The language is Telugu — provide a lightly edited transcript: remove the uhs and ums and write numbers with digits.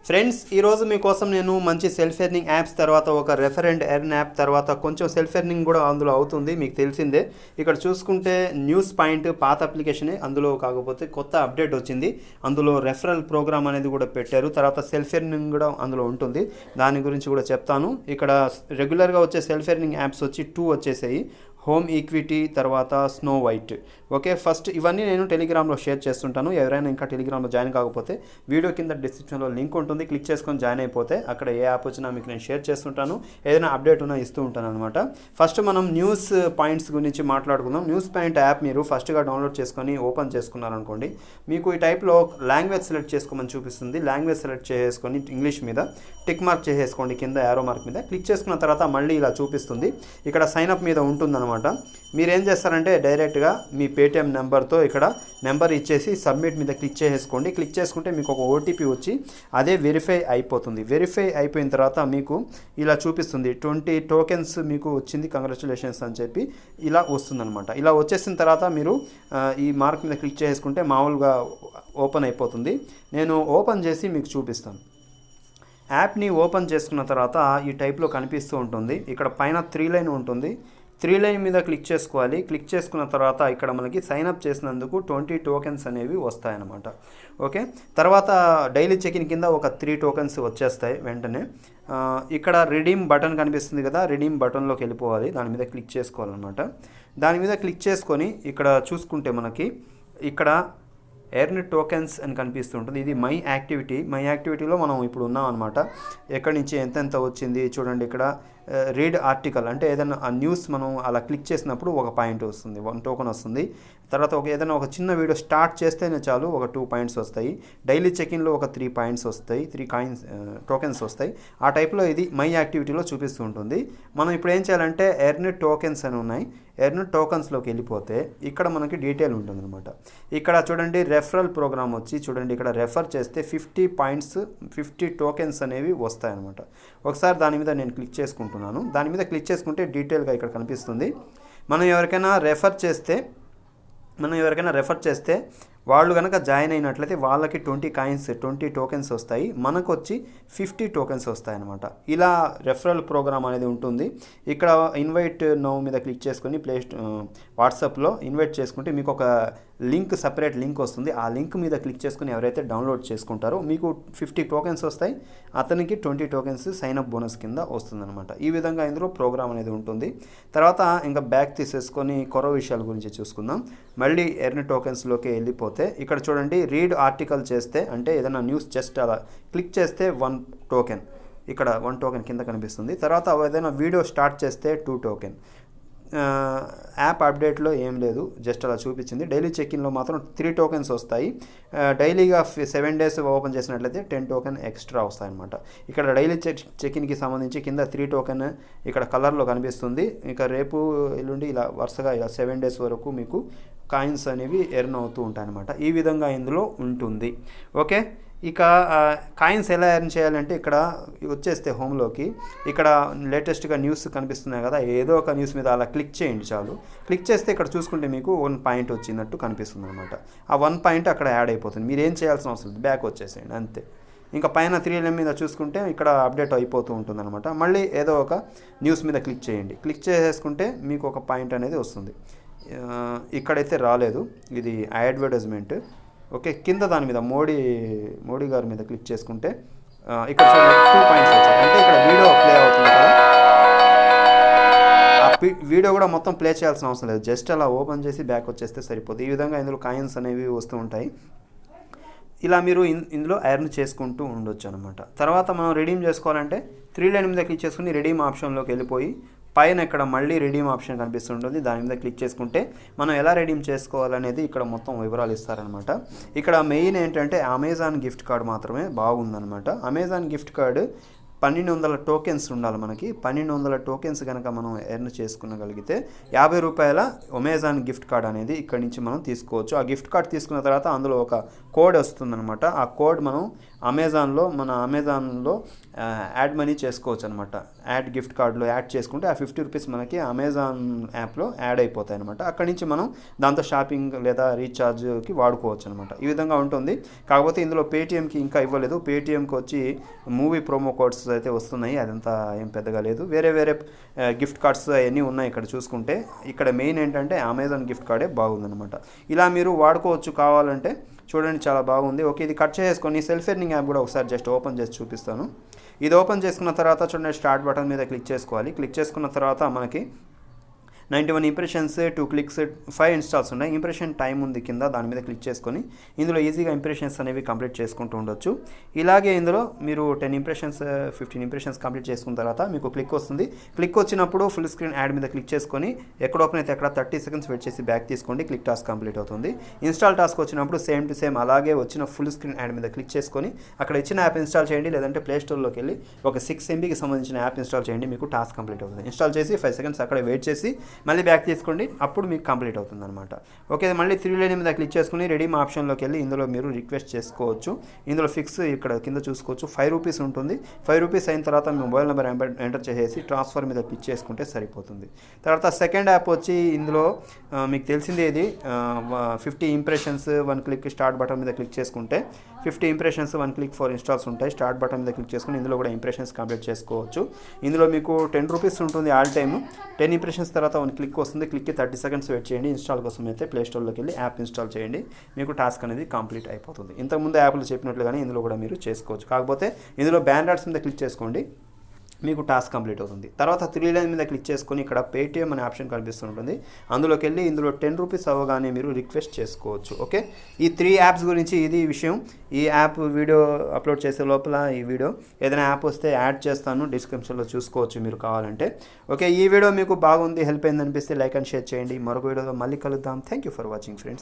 ఫ్రెండ్స్ ఈరోజు మీకోసం నేను మంచి సెల్ఫ్ ఎర్నింగ్ యాప్స్ తర్వాత ఒక రెఫర్ అండ్ ఎర్న్ యాప్ తర్వాత కొంచెం సెల్ఫ్ ఎర్నింగ్ కూడా అందులో అవుతుంది, మీకు తెలిసిందే. ఇక్కడ చూసుకుంటే న్యూస్ పాయింట్ పాత అప్లికేషనే, అందులో కాకపోతే కొత్త అప్డేట్ వచ్చింది. అందులో రెఫరల్ ప్రోగ్రామ్ అనేది కూడా పెట్టారు. తర్వాత సెల్ఫ్ ఎర్నింగ్ కూడా అందులో ఉంటుంది, దాని గురించి కూడా చెప్తాను. ఇక్కడ రెగ్యులర్గా వచ్చే సెల్ఫ్ ఎర్నింగ్ యాప్స్ వచ్చి 2 వచ్చేసాయి, హోమ్ ఈక్విటీ తర్వాత స్నో వైట్. ఓకే, ఫస్ట్ ఇవన్నీ నేను టెలిగ్రామ్లో షేర్ చేస్తుంటాను. ఎవరైనా ఇంకా టెలిగ్రామ్లో జాయిన్ కాకపోతే వీడియో కింద డిస్క్రిప్షన్లో లింక్ ఉంటుంది, క్లిక్ చేసుకొని జాయిన్ అయిపోతే అక్కడ ఏ యాప్ వచ్చినా మీకు నేను షేర్ చేస్తుంటాను, ఏదైనా అప్డేట్ ఉన్నా ఇస్తూ ఉంటాను అనమాట. ఫస్ట్ మనం న్యూస్ పాయింట్స్ గురించి మాట్లాడుకుందాం. న్యూస్ పాయింట్ యాప్ మీరు ఫస్ట్గా డౌన్లోడ్ చేసుకొని ఓపెన్ చేసుకున్నారనుకోండి, మీకు ఈ టైప్లో లాంగ్వేజ్ సెలెక్ట్ చేసుకోమని చూపిస్తుంది. లాంగ్వేజ్ సెలెక్ట్ చేసుకొని ఇంగ్లీష్ మీద టిక్ మార్క్ చేసేసుకోండి, కింద యారో మార్క్ మీద క్లిక్ చేసుకున్న తర్వాత మళ్ళీ ఇలా చూపిస్తుంది. ఇక్కడ సైన్అప్ మీద ఉంటుందన్నమాట. మీరేం చేస్తారంటే డైరెక్ట్గా మీ పేటిఎం నెంబర్తో ఇక్కడ నెంబర్ ఇచ్చేసి సబ్మిట్ మీద క్లిక్ చేసుకోండి. క్లిక్ చేసుకుంటే మీకు ఒక ఓటీపీ వచ్చి అదే వెరిఫై అయిపోతుంది. వెరిఫై అయిపోయిన తర్వాత మీకు ఇలా చూపిస్తుంది 20 టోకెన్స్ మీకు వచ్చింది, కంగ్రాచులేషన్స్ అని చెప్పి ఇలా వస్తుందన్నమాట. ఇలా వచ్చేసిన తర్వాత మీరు ఈ మార్క్ మీద క్లిక్ చేసుకుంటే మామూలుగా ఓపెన్ అయిపోతుంది. నేను ఓపెన్ చేసి మీకు చూపిస్తాను. యాప్ని ఓపెన్ చేసుకున్న తర్వాత ఈ టైప్లో కనిపిస్తూ ఉంటుంది. ఇక్కడ పైన 3 లైన్ ఉంటుంది, 3 లైన్ మీద క్లిక్ చేసుకోవాలి. క్లిక్ చేసుకున్న తర్వాత ఇక్కడ మనకి సైన్అప్ చేసినందుకు 20 టోకెన్స్ అనేవి వస్తాయన్నమాట. ఓకే, తర్వాత డైలీ చెకిన్ కింద ఒక 3 టోకెన్స్ వచ్చేస్తాయి వెంటనే. ఇక్కడ రిడీమ్ బటన్ కనిపిస్తుంది కదా, రిడీమ్ బటన్లోకి వెళ్ళిపోవాలి, దాని మీద క్లిక్ చేసుకోవాలన్నమాట. దాని మీద క్లిక్ చేసుకొని ఇక్కడ చూసుకుంటే మనకి ఇక్కడ ఎర్న్ టోకెన్స్ అని కనిపిస్తుంటుంది. ఇది మై యాక్టివిటీలో మనం ఇప్పుడు ఉన్నాం అనమాట. ఎక్కడి నుంచి ఎంతెంత వచ్చింది చూడండి. ఇక్కడ రీడ్ ఆర్టికల్ అంటే ఏదైనా ఆ న్యూస్ మనం అలా క్లిక్ చేసినప్పుడు ఒక పాయింట్ వస్తుంది, 1 టోకెన్ వస్తుంది. తర్వాత ఏదైనా ఒక చిన్న వీడియో స్టార్ట్ చేస్తేనే చాలు ఒక 2 పాయింట్స్ వస్తాయి. డైలీ చెకిన్లో ఒక 3 పాయింట్స్ వస్తాయి, 3 టోకెన్స్ వస్తాయి. ఆ టైప్లో ఇది మై యాక్టివిటీలో చూపిస్తూ ఉంటుంది. మనం ఇప్పుడు ఏం చేయాలంటే ఎర్న్ టోకెన్స్ అని ఉన్నాయి, ఎర్న్ టోకన్స్లోకి వెళ్ళిపోతే ఇక్కడ మనకి డీటెయిల్ ఉంటుందన్నమాట. ఇక్కడ చూడండి రెఫరల్ ప్రోగ్రామ్ వచ్చి చూడండి, ఇక్కడ రెఫర్ చేస్తే 50 పాయింట్స్ 50 టోకెన్స్ అనేవి వస్తాయన్నమాట. ఒకసారి దాని మీద నేను క్లిక్ చేసుకుంటున్నాను. దాని మీద క్లిక్ చేసుకుంటే డీటెయిల్గా ఇక్కడ కనిపిస్తుంది. మనం ఎవరికైనా రెఫర్ చేస్తే వాళ్ళు కనుక జాయిన్ అయినట్లయితే వాళ్ళకి 20 టోకెన్స్ వస్తాయి, మనకు వచ్చి 50 టోకెన్స్ వస్తాయి అనమాట. ఇలా రెఫరల్ ప్రోగ్రామ్ అనేది ఉంటుంది. ఇక్కడ ఇన్వైట్ నౌ మీద క్లిక్ చేసుకొని వాట్సాప్లో ఇన్వైట్ చేసుకుంటే మీకు ఒక సపరేట్ లింక్ వస్తుంది. ఆ లింక్ మీద క్లిక్ చేసుకుని ఎవరైతే డౌన్లోడ్ చేసుకుంటారో మీకు 50 టోకెన్స్ వస్తాయి, అతనికి 20 టోకెన్స్ సైన్అప్ బోనస్ కింద వస్తుందన్నమాట. ఈ విధంగా ఇందులో ప్రోగ్రామ్ అనేది ఉంటుంది. తర్వాత ఇంకా బ్యాక్ తీసేసుకొని కొరవ విషయాల గురించి చూసుకుందాం. మళ్ళీ ఎర్న్ టోకెన్స్లోకి వెళ్ళిపోతే ఇక్కడ చూడండి రీడ్ ఆర్టికల్ చేస్తే అంటే ఏదైనా న్యూస్ జస్ట్ అలా క్లిక్ చేస్తే 1 టోకెన్, ఇక్కడ 1 టోకెన్ కింద కనిపిస్తుంది. తర్వాత ఏదైనా వీడియో స్టార్ట్ చేస్తే 2 టోకెన్. యాప్ అప్డేట్లో ఏం లేదు, జస్ట్ అలా చూపించింది. డైలీ చెకిన్లో మాత్రం 3 టోకెన్స్ వస్తాయి. డైలీగా 7 డేస్ ఓపెన్ చేసినట్లయితే 10 టోకెన్ ఎక్స్ట్రా వస్తాయన్నమాట. ఇక్కడ డైలీ చెకిన్కి సంబంధించి కింద 3 టోకెన్ ఇక్కడ కలర్లో కనిపిస్తుంది. ఇక రేపు ఎల్లుండి ఇలా వరుసగా ఇలా 7 డేస్ వరకు మీకు కాయిన్స్ అనేవి ఎర్న్ అవుతూ ఉంటాయన్నమాట. ఈ విధంగా ఇందులో ఉంటుంది. ఓకే, ఇక కాయిన్స్ ఎలా ఎర్న్ చేయాలంటే ఇక్కడ వచ్చేస్తే హోమ్లోకి ఇక్కడ లేటెస్ట్గా న్యూస్ కనిపిస్తున్నాయి కదా, ఏదో ఒక న్యూస్ మీద అలా క్లిక్ చేయండి చాలు. క్లిక్ చేస్తే ఇక్కడ చూసుకుంటే మీకు 1 పాయింట్ వచ్చినట్టు కనిపిస్తుంది అనమాట. ఆ 1 పాయింట్ అక్కడ యాడ్ అయిపోతుంది. మీరు ఏం చేయాల్సిన అవసరం లేదు, బ్యాక్ వచ్చేసేయండి అంతే. ఇంకా పైన 3 లైన్ మీద చూసుకుంటే ఇక్కడ అప్డేట్ అయిపోతూ ఉంటుంది అనమాట. మళ్ళీ ఏదో ఒక న్యూస్ మీద క్లిక్ చేయండి. క్లిక్ చేసేసుకుంటే మీకు ఒక పాయింట్ అనేది వస్తుంది. ఇక్కడైతే రాలేదు, ఇది అడ్వర్టైజ్మెంట్. ఓకే, కింద దాని మీద మోడీ గారి మీద క్లిక్ చేసుకుంటే ఇక్కడ 2 పాయింట్స్ వచ్చాయి. అంటే ఇక్కడ వీడియో ప్లే అవుతుంది కదా, ఆ వీడియో కూడా మొత్తం ప్లే చేయాల్సిన అవసరం లేదు, జస్ట్ అలా ఓపెన్ చేసి బ్యాక్ వచ్చేస్తే సరిపోతుంది. ఈ విధంగా ఇందులో కాయిన్స్ అనేవి వస్తూ ఉంటాయి. ఇలా మీరు ఇందులో ఎర్న్ చేసుకుంటూ ఉండొచ్చు అనమాట. తర్వాత మనం రిడీమ్ చేసుకోవాలంటే 3 లైన్ మీద క్లిక్ చేసుకుని రిడీమ్ ఆప్షన్లోకి వెళ్ళిపోయి పైన ఇక్కడ మళ్ళీ రిడీమ్ ఆప్షన్ కనిపిస్తుంటుంది, దాని మీద క్లిక్ చేసుకుంటే మనం ఎలా రిడీమ్ చేసుకోవాలనేది ఇక్కడ మొత్తం వివరాలు ఇస్తారనమాట. ఇక్కడ మెయిన్ ఏంటంటే అమెజాన్ గిఫ్ట్ కార్డ్ మాత్రమే బాగుందనమాట. అమెజాన్ గిఫ్ట్ కార్డు 1200 టోకెన్స్ ఉండాలి మనకి. 1200 టోకెన్స్ కనుక మనం ఎర్న్ చేసుకునగలిగితే 50 రూపాయల అమెజాన్ గిఫ్ట్ కార్డ్ అనేది ఇక్కడి నుంచి మనం తీసుకోవచ్చు. ఆ గిఫ్ట్ కార్డ్ తీసుకున్న తర్వాత అందులో ఒక కోడ్ వస్తుందన్నమాట. ఆ కోడ్ మనం మన అమెజాన్లో యాడ్ మనీ చేసుకోవచ్చు అనమాట. యాడ్ గిఫ్ట్ కార్డులో యాడ్ చేసుకుంటే ఆ 50 రూపీస్ మనకి అమెజాన్ యాప్లో యాడ్ అయిపోతాయి అనమాట. అక్కడి నుంచి మనం దాంతో షాపింగ్ లేదా రీఛార్జ్కి వాడుకోవచ్చు అనమాట. ఈ విధంగా ఉంటుంది. కాకపోతే ఇందులో పేటీఎంకి ఇంకా ఇవ్వలేదు. పేటీఎంకి వచ్చి మూవీ ప్రోమో కోడ్స్ అయితే వస్తున్నాయి, అదంతా ఏం పెద్దగా లేదు. వేరే వేరే గిఫ్ట్ కార్డ్స్ అవన్నీ ఉన్నాయి ఇక్కడ చూసుకుంటే. ఇక్కడ మెయిన్ ఏంటంటే అమెజాన్ గిఫ్ట్ కార్డే బాగుందనమాట. ఇలా మీరు వాడుకోవచ్చు కావాలంటే. చూడండి చాలా బాగుంది. ఓకే, ఇది కట్ చేసుకొని సెల్ఫ్ ఎర్నింగ్ యాప్ కూడా ఒకసారి జస్ట్ ఓపెన్ చేసి చూపిస్తాను. ఇది ఓపెన్ చేసుకున్న తర్వాత చూడండి స్టార్ట్ బటన్ మీద క్లిక్ చేసుకోవాలి. క్లిక్ చేసుకున్న తర్వాత మనకి 91 ఇంప్రెషన్స్, 2 క్లిక్స్, 5 ఇన్స్టాల్స్ ఉన్నాయి. ఇంప్రెషన్ టైం ఉంది కింద, దాని మీద క్లిక్ చేసుకొని ఇందులో ఈజీగా ఇంప్రెషన్స్ అనేవి కంప్లీట్ చేసుకుంటూ ఉండొచ్చు. ఇలాగే ఇందులో మీరు 10 ఇంప్రెషన్స్ 15 ఇంప్రెషన్స్ కంప్లీట్ చేసుకున్న తర్వాత మీకు క్లిక్ వస్తుంది. క్లిక్ వచ్చినప్పుడు ఫుల్ స్క్రీన్ యాడ్ మీద క్లిక్ చేసుకొని ఎక్కడ ఓపెన్ అయితే అక్కడ 30 సెకండ్స్ వెయిట్ చేసి బ్యాక్ తీసుకోండి. క్లిక్ టాస్క్ కంప్లీట్ అవుతుంది. ఇన్స్టాల్ టాస్క్ వచ్చినప్పుడు సేమ్ టు సేమ్ అలాగే వచ్చిన ఫుల్ స్క్రీన్ యాడ్ మీద క్లిక్ చేసుకొని అక్కడ ఇచ్చిన యాప్ ఇన్స్టాల్ చేయండి. లేదంటే ప్లే స్టోర్లోకి వెళ్ళి ఒక 6 MBకి సంబంధించిన యాప్ ఇన్స్టాల్ చేయండి. మీకు టాస్క్ కంప్లీట్ అవుతుంది. ఇన్స్టాల్ చేసి 5 సెకండ్స్ అక్కడ వెయిట్ చేసి మళ్ళీ బ్యాక్ తీసుకోండి. అప్పుడు మీకు కంప్లీట్ అవుతుంది అనమాట. ఓకే, మళ్ళీ 3 లైన్ మీద క్లిక్ చేసుకుని రెడీమ్ ఆప్షన్లోకి వెళ్ళి ఇందులో మీరు రిక్వెస్ట్ చేసుకోవచ్చు. ఇందులో ఫిక్స్ ఇక్కడ కింద చూసుకోవచ్చు 5 రూపీస్ ఉంటుంది. 5 రూపీస్ అయిన తర్వాత మీ మొబైల్ నెంబర్ ఎంటర్ చేసేసి ట్రాన్స్ఫర్ మీద క్లిక్ చేసుకుంటే సరిపోతుంది. తర్వాత సెకండ్ యాప్ వచ్చి ఇందులో మీకు తెలిసిందే, ఇది 50 ఇంప్రెషన్స్ 1 క్లిక్ స్టార్ట్ బటన్ మీద క్లిక్ చేసుకుంటే 50 ఇంప్రెషన్స్ 1 క్లిక్ ఫర్ ఇన్స్టాల్స్ ఉంటాయి. స్టార్ట్ బటన్ మీద క్లిక్ చేసుకుని ఇందులో కూడా ఇంప్రెషన్స్ కంప్లీట్ చేసుకోవచ్చు. ఇందులో మీకు 10 రూపీస్ ఉంటుంది ఆల్ టైమ్. 10 ఇంప్రెషన్స్ తర్వాత 1 క్లిక్ వస్తుంది. క్లిక్కి 30 సెకండ్స్ వెయిట్ చేయండి. ఇన్స్టాల్ కోసం అయితే ప్లే స్టోర్లోకి వెళ్ళి యాప్ ఇన్స్టాల్ చేయండి. మీకు టాస్క్ అనేది కంప్లీట్ అయిపోతుంది. ఇంతకుముందు యాప్లో చెప్పినట్లుగానే ఇందులో కూడా మీరు చేసుకోవచ్చు. కాకపోతే ఇందులో బ్యాన్ యాడ్స్ మీద క్లిక్ చేసుకోండి, మీకు టాస్క్ కంప్లీట్ అవుతుంది. తర్వాత 3 లైన్ మీద క్లిక్ చేసుకొని ఇక్కడ పేటీఎం అనే ఆప్షన్ కనిపిస్తుంటుంది. అందులోకి వెళ్ళి ఇందులో 10 రూపీస్ అవ్వగానే మీరు రిక్వెస్ట్ చేసుకోవచ్చు. ఓకే, ఈ 3 యాప్స్ గురించి ఇది విషయం. ఈ యాప్ వీడియో అప్లోడ్ చేసే లోపల ఈ వీడియో ఏదైనా యాప్ వస్తే యాడ్ చేస్తాను, డిస్క్రిప్షన్లో చూసుకోవచ్చు మీరు కావాలంటే. ఓకే, ఈ వీడియో మీకు బాగుంది, హెల్ప్ అయింది అనిపిస్తే లైక్ అండ్ షేర్ చేయండి. మరొక వీడియోలో మళ్ళీ కలుద్దాం. Thank you for watching friends.